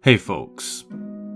Hey folks.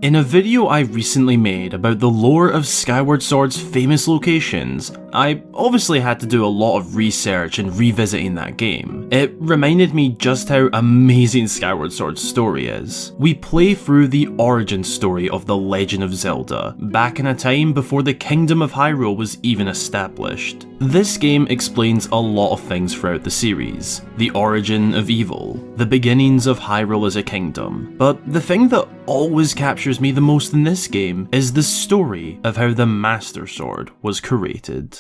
In a video I recently made about the lore of Skyward Sword's famous locations, I obviously had to do a lot of research and revisiting that game. It reminded me just how amazing Skyward Sword's story is. We play through the origin story of the Legend of Zelda, back in a time before the Kingdom of Hyrule was even established. This game explains a lot of things throughout the series. The origin of evil, the beginnings of Hyrule as a kingdom, but the thing that always captures me the most in this game is the story of how the Master Sword was created.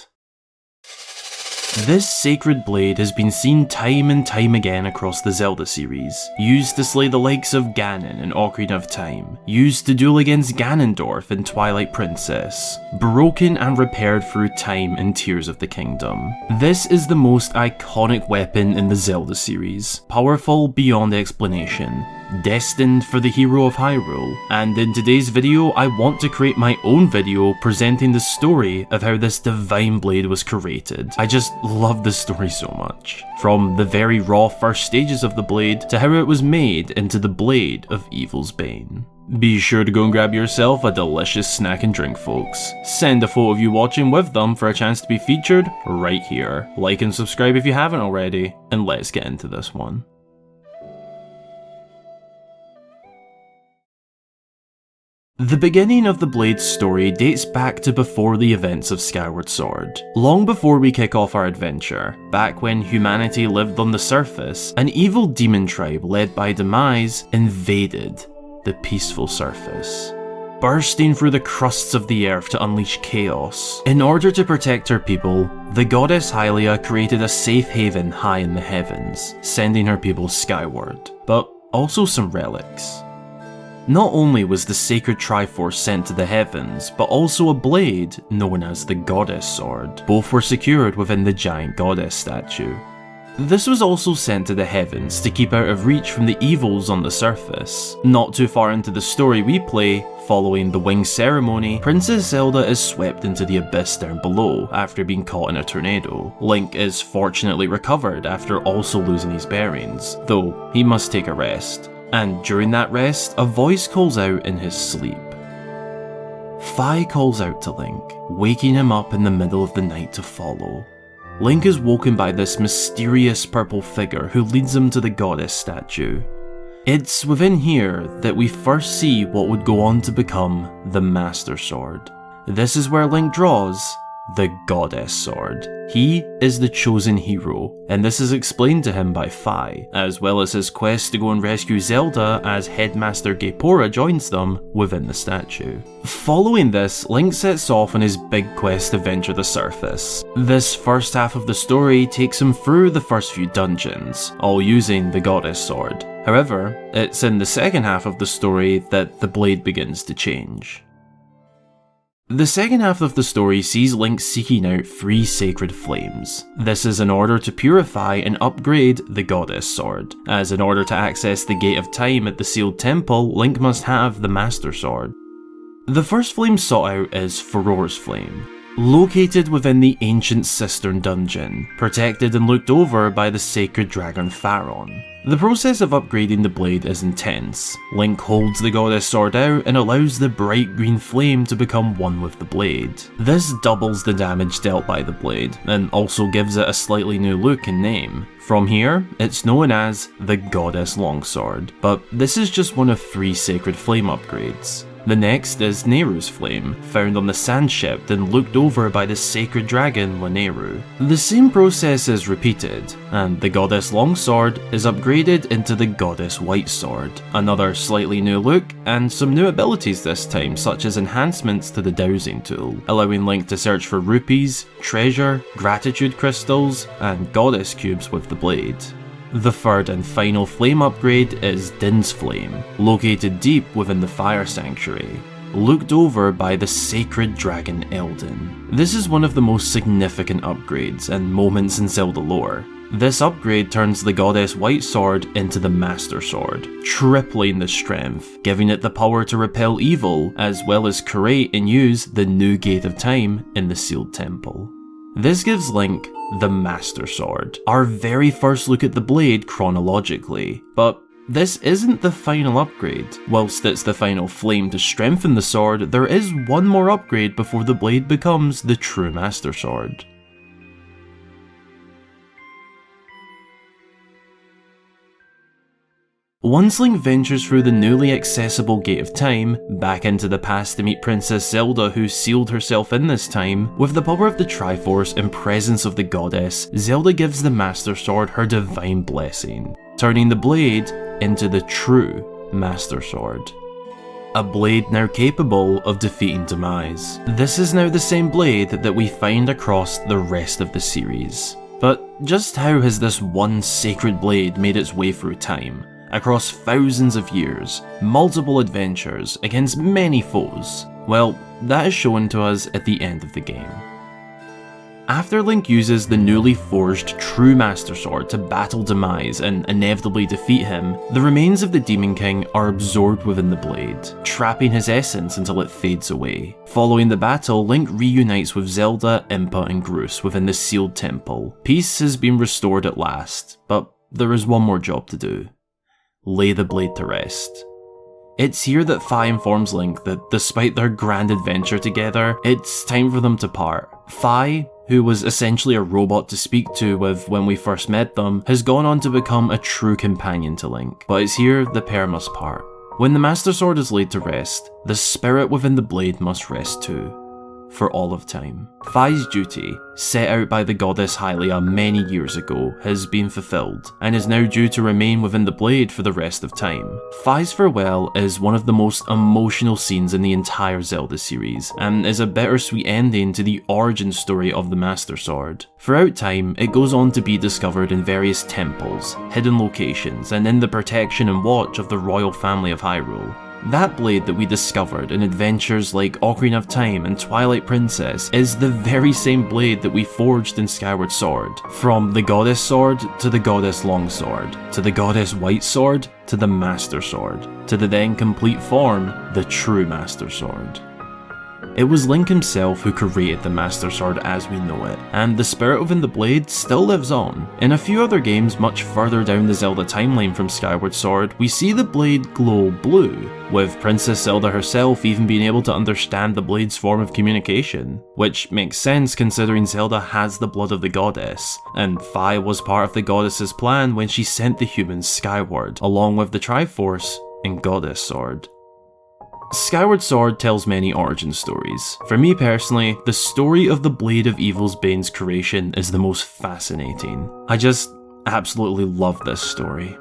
This sacred blade has been seen time and time again across the Zelda series, used to slay the likes of Ganon in Ocarina of Time, used to duel against Ganondorf in Twilight Princess, broken and repaired through time in Tears of the Kingdom. This is the most iconic weapon in the Zelda series, powerful beyond explanation, destined for the hero of Hyrule, and in today's video I want to create my own video presenting the story of how this divine blade was created. I just love this story so much. From the very raw first stages of the blade to how it was made into the blade of evil's bane. Be sure to go and grab yourself a delicious snack and drink, folks. Send a photo of you watching with them for a chance to be featured right here. Like and subscribe if you haven't already, and let's get into this one. The beginning of the Blade's story dates back to before the events of Skyward Sword. Long before we kick off our adventure, back when humanity lived on the surface, an evil demon tribe led by Demise invaded the peaceful surface, bursting through the crusts of the earth to unleash chaos. In order to protect her people, the goddess Hylia created a safe haven high in the heavens, sending her people skyward, but also some relics. Not only was the sacred Triforce sent to the heavens, but also a blade known as the Goddess Sword. Both were secured within the giant goddess statue. This was also sent to the heavens to keep out of reach from the evils on the surface. Not too far into the story we play, following the wing ceremony, Princess Zelda is swept into the abyss down below after being caught in a tornado. Link is fortunately recovered after also losing his bearings, though he must take a rest. And during that rest, a voice calls out in his sleep. Fi calls out to Link, waking him up in the middle of the night to follow. Link is woken by this mysterious purple figure who leads him to the goddess statue. It's within here that we first see what would go on to become the Master Sword. This is where Link draws the Goddess Sword. He is the chosen hero, and this is explained to him by Fi, as well as his quest to go and rescue Zelda as Headmaster Gaepora joins them within the statue. Following this, Link sets off on his big quest to venture the surface. This first half of the story takes him through the first few dungeons, all using the Goddess Sword. However, it's in the second half of the story that the blade begins to change. The second half of the story sees Link seeking out 3 sacred flames. This is in order to purify and upgrade the Goddess Sword, as in order to access the Gate of Time at the Sealed Temple, Link must have the Master Sword. The first flame sought out is Farore's Flame, located within the ancient Cistern dungeon, protected and looked over by the sacred dragon Faron. The process of upgrading the blade is intense. Link holds the Goddess Sword out and allows the bright green flame to become one with the blade. This doubles the damage dealt by the blade, and also gives it a slightly new look and name. From here, it's known as the Goddess Longsword, but this is just one of 3 sacred flame upgrades. The next is Nehru's Flame, found on the sand ship and looked over by the sacred dragon Lanayru. The same process is repeated, and the Goddess Longsword is upgraded into the Goddess White Sword. Another slightly new look, and some new abilities this time, such as enhancements to the dowsing tool, allowing Link to search for rupees, treasure, gratitude crystals, and goddess cubes with the blade. The third and final flame upgrade is Din's Flame, located deep within the Fire Sanctuary, looked over by the sacred dragon Eldin. This is one of the most significant upgrades and moments in Zelda lore. This upgrade turns the Goddess White Sword into the Master Sword, tripling the strength, giving it the power to repel evil, as well as create and use the new Gate of Time in the Sealed Temple. This gives Link the Master Sword, our very first look at the blade chronologically, but this isn't the final upgrade. Whilst it's the final flame to strengthen the sword, there is one more upgrade before the blade becomes the true Master Sword. Once Link ventures through the newly accessible Gate of Time, back into the past to meet Princess Zelda, who sealed herself in this time, with the power of the Triforce and presence of the goddess, Zelda gives the Master Sword her divine blessing, turning the blade into the true Master Sword. A blade now capable of defeating Demise. This is now the same blade that we find across the rest of the series. But just how has this one sacred blade made its way through time? Across thousands of years, multiple adventures against many foes? Well, that is shown to us at the end of the game. After Link uses the newly forged true Master Sword to battle Demise and inevitably defeat him, the remains of the Demon King are absorbed within the blade, trapping his essence until it fades away. Following the battle, Link reunites with Zelda, Impa and Groose within the sealed temple. Peace has been restored at last, but there is one more job to do. Lay the blade to rest. It's here that Fi informs Link that despite their grand adventure together, it's time for them to part. Fi, who was essentially a robot to speak to with when we first met them, has gone on to become a true companion to Link, but it's here the pair must part. When the Master Sword is laid to rest, the spirit within the blade must rest too, for all of time. Fi's duty, set out by the goddess Hylia many years ago, has been fulfilled, and is now due to remain within the blade for the rest of time. Fi's farewell is one of the most emotional scenes in the entire Zelda series, and is a bittersweet ending to the origin story of the Master Sword. Throughout time, it goes on to be discovered in various temples, hidden locations, and in the protection and watch of the royal family of Hyrule. That blade that we discovered in adventures like Ocarina of Time and Twilight Princess is the very same blade that we forged in Skyward Sword. From the Goddess Sword to the Goddess Longsword, to the Goddess White Sword, to the Master Sword, to the then complete form, the true Master Sword. It was Link himself who created the Master Sword as we know it, and the spirit within the blade still lives on. In a few other games much further down the Zelda timeline from Skyward Sword, we see the blade glow blue, with Princess Zelda herself even being able to understand the blade's form of communication, which makes sense considering Zelda has the blood of the goddess, and Fi was part of the goddess's plan when she sent the humans skyward, along with the Triforce and Goddess Sword. Skyward Sword tells many origin stories. For me personally, the story of the Blade of Evil's Bane's creation is the most fascinating. I just absolutely love this story.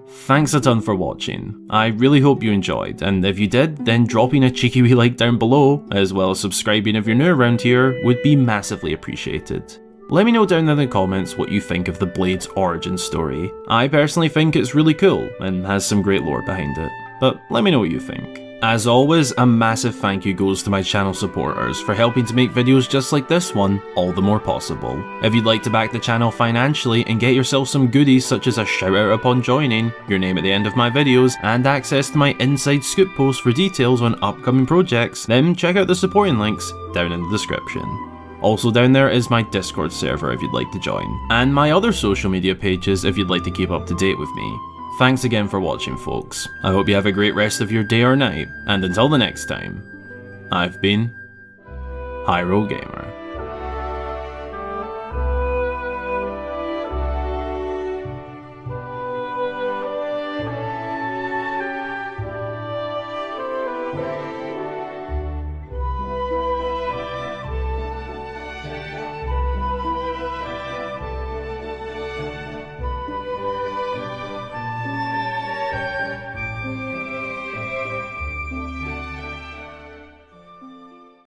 Thanks a ton for watching. I really hope you enjoyed, and if you did, then dropping a cheeky wee like down below, as well as subscribing if you're new around here, would be massively appreciated. Let me know down in the comments what you think of the Blade's origin story. I personally think it's really cool, and has some great lore behind it, but let me know what you think. As always, a massive thank you goes to my channel supporters for helping to make videos just like this one all the more possible. If you'd like to back the channel financially and get yourself some goodies such as a shout out upon joining, your name at the end of my videos, and access to my inside scoop posts for details on upcoming projects, then check out the supporting links down in the description. Also down there is my Discord server if you'd like to join, and my other social media pages if you'd like to keep up to date with me. Thanks again for watching, folks. I hope you have a great rest of your day or night, and until the next time, I've been Hyrule Gamer.